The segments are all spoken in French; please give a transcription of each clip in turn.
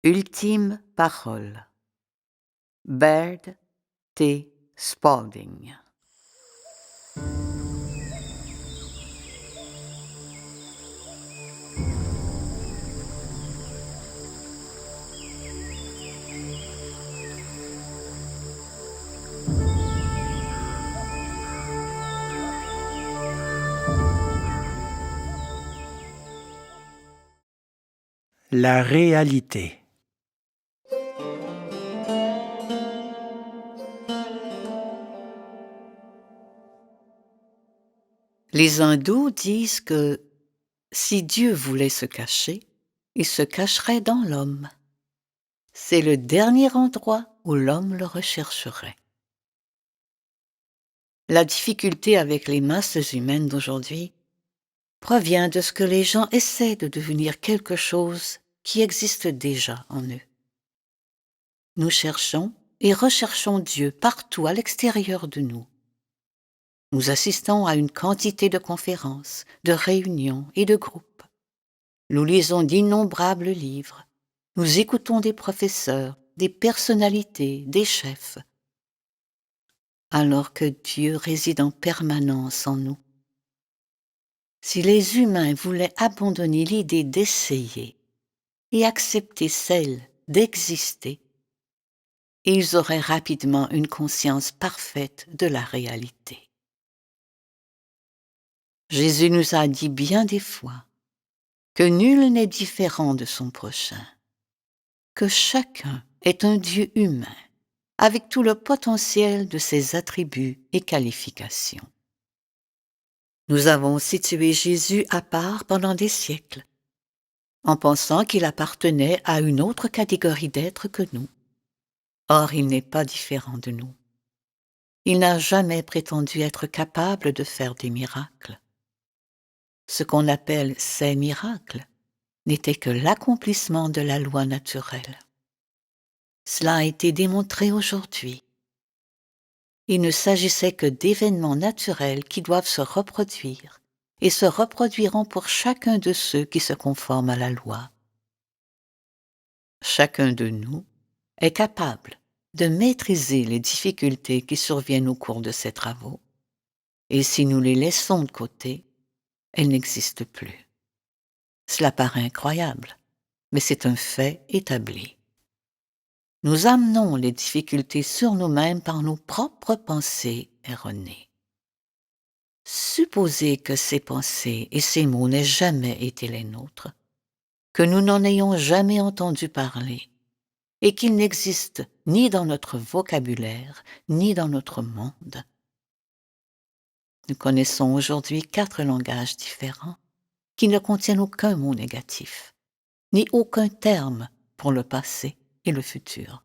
Ultime parole. Baird T. Spalding. La réalité. Les hindous disent que si Dieu voulait se cacher, il se cacherait dans l'homme. C'est le dernier endroit où l'homme le rechercherait. La difficulté avec les masses humaines d'aujourd'hui provient de ce que les gens essaient de devenir quelque chose qui existe déjà en eux. Nous cherchons et recherchons Dieu partout à l'extérieur de nous. Nous assistons à une quantité de conférences, de réunions et de groupes. Nous lisons d'innombrables livres. Nous écoutons des professeurs, des personnalités, des chefs. Alors que Dieu réside en permanence en nous. Si les humains voulaient abandonner l'idée d'essayer et accepter celle d'exister, ils auraient rapidement une conscience parfaite de la réalité. Jésus nous a dit bien des fois que nul n'est différent de son prochain, que chacun est un Dieu humain, avec tout le potentiel de ses attributs et qualifications. Nous avons situé Jésus à part pendant des siècles, en pensant qu'il appartenait à une autre catégorie d'êtres que nous. Or, il n'est pas différent de nous. Il n'a jamais prétendu être capable de faire des miracles. Ce qu'on appelle ces miracles n'était que l'accomplissement de la loi naturelle. Cela a été démontré aujourd'hui. Il ne s'agissait que d'événements naturels qui doivent se reproduire et se reproduiront pour chacun de ceux qui se conforment à la loi. Chacun de nous est capable de maîtriser les difficultés qui surviennent au cours de ces travaux, et si nous les laissons de côté, elles n'existent plus. Cela paraît incroyable, mais c'est un fait établi. Nous amenons les difficultés sur nous-mêmes par nos propres pensées erronées. Supposez que ces pensées et ces mots n'aient jamais été les nôtres, que nous n'en ayons jamais entendu parler, et qu'ils n'existent ni dans notre vocabulaire, ni dans notre monde. Nous connaissons aujourd'hui 4 langages différents qui ne contiennent aucun mot négatif, ni aucun terme pour le passé et le futur.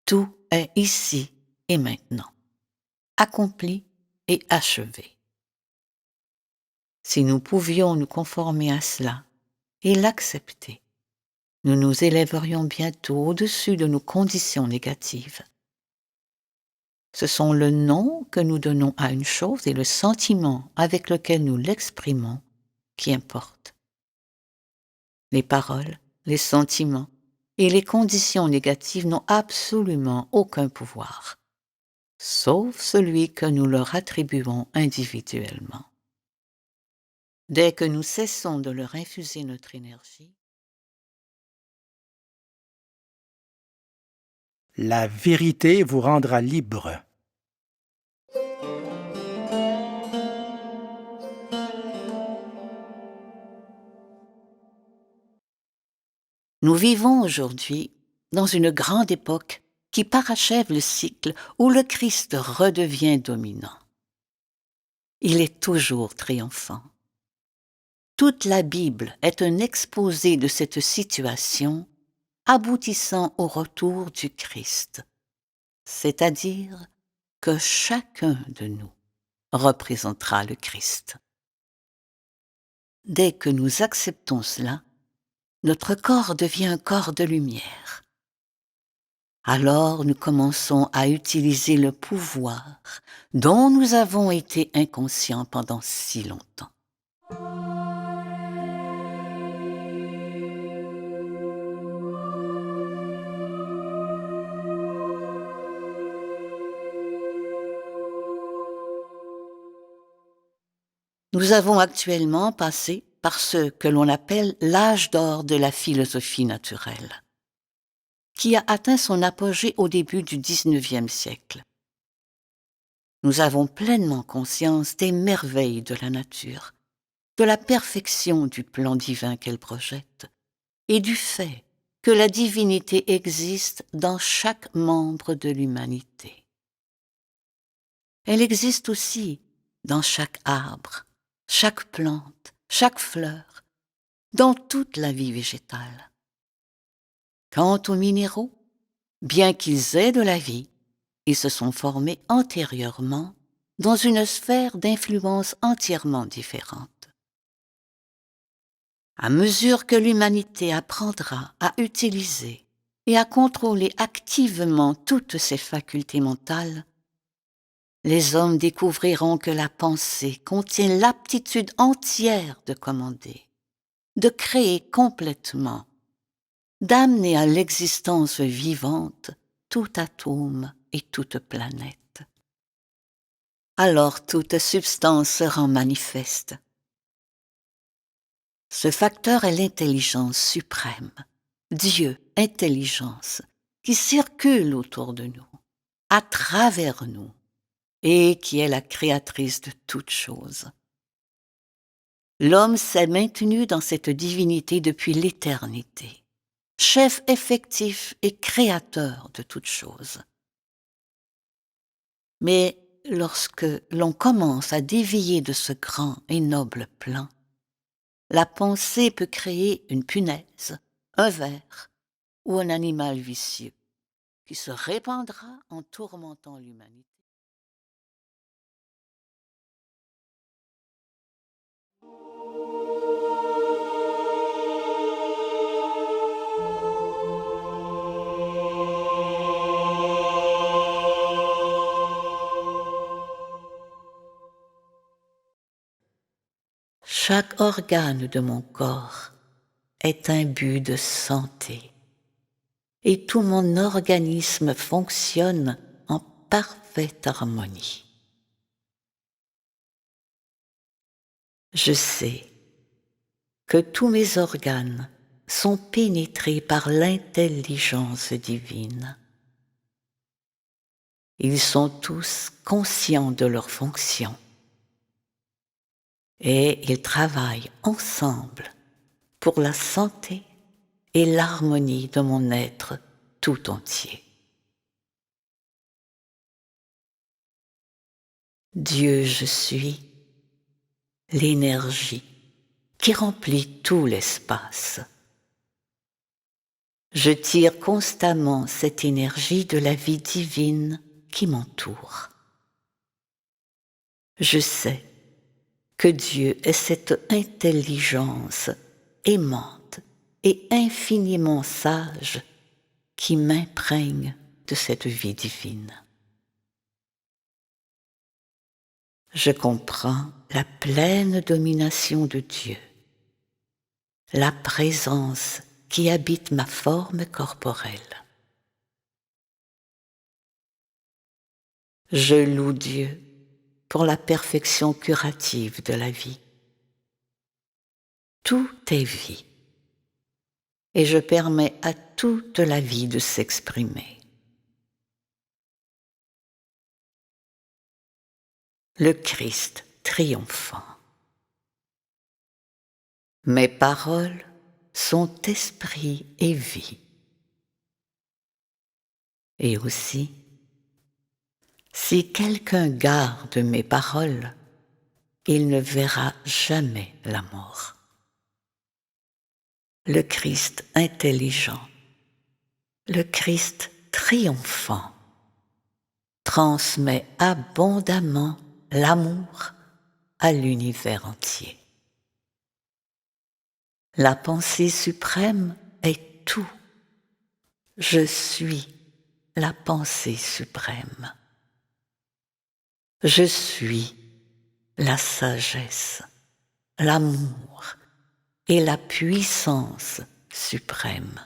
Tout est ici et maintenant, accompli et achevé. Si nous pouvions nous conformer à cela et l'accepter, nous nous élèverions bientôt au-dessus de nos conditions négatives. Ce sont le nom que nous donnons à une chose et le sentiment avec lequel nous l'exprimons qui importent. Les paroles, les sentiments et les conditions négatives n'ont absolument aucun pouvoir, sauf celui que nous leur attribuons individuellement. Dès que nous cessons de leur infuser notre énergie, La vérité vous rendra libre. nous vivons aujourd'hui dans une grande époque qui parachève le cycle où le Christ redevient dominant. Il est toujours triomphant. Toute la Bible est un exposé de cette situation aboutissant au retour du Christ, c'est-à-dire que chacun de nous représentera le Christ. Dès que nous acceptons cela, notre corps devient un corps de lumière. Alors nous commençons à utiliser le pouvoir dont nous avons été inconscients pendant si longtemps. Nous avons actuellement passé par ce que l'on appelle l'âge d'or de la philosophie naturelle, qui a atteint son apogée au début du XIXe siècle. Nous avons pleinement conscience des merveilles de la nature, de la perfection du plan divin qu'elle projette, et du fait que la divinité existe dans chaque membre de l'humanité. Elle existe aussi dans chaque arbre, chaque plante, chaque fleur, dans toute la vie végétale. Quant aux minéraux, bien qu'ils aient de la vie, ils se sont formés antérieurement dans une sphère d'influence entièrement différente. À mesure que l'humanité apprendra à utiliser et à contrôler activement toutes ses facultés mentales, les hommes découvriront que la pensée contient l'aptitude entière de commander, de créer complètement, d'amener à l'existence vivante tout atome et toute planète. Alors toute substance se rend manifeste. Ce facteur est l'intelligence suprême, Dieu, intelligence, qui circule autour de nous, à travers nous, et qui est la créatrice de toutes choses. L'homme s'est maintenu dans cette divinité depuis l'éternité, chef effectif et créateur de toutes choses. Mais lorsque l'on commence à dévier de ce grand et noble plan, la pensée peut créer une punaise, un ver ou un animal vicieux qui se répandra en tourmentant l'humanité. Chaque organe de mon corps est imbu de santé et tout mon organisme fonctionne en parfaite harmonie. Je sais que tous mes organes sont pénétrés par l'intelligence divine. Ils sont tous conscients de leurs fonctions et ils travaillent ensemble pour la santé et l'harmonie de mon être tout entier. Dieu je suis, l'énergie qui remplit tout l'espace. Je tire constamment cette énergie de la vie divine qui m'entoure. Je sais que Dieu est cette intelligence aimante et infiniment sage qui m'imprègne de cette vie divine. Je comprends la pleine domination de Dieu, la présence qui habite ma forme corporelle. Je loue Dieu pour la perfection curative de la vie. Tout est vie, et je permets à toute la vie de s'exprimer. Le Christ triomphant. Mes paroles sont esprit et vie. Et aussi, si quelqu'un garde mes paroles, il ne verra jamais la mort. Le Christ intelligent, le Christ triomphant, transmet abondamment l'amour à l'univers entier. La pensée suprême est tout. Je suis la pensée suprême. Je suis la sagesse, l'amour et la puissance suprême.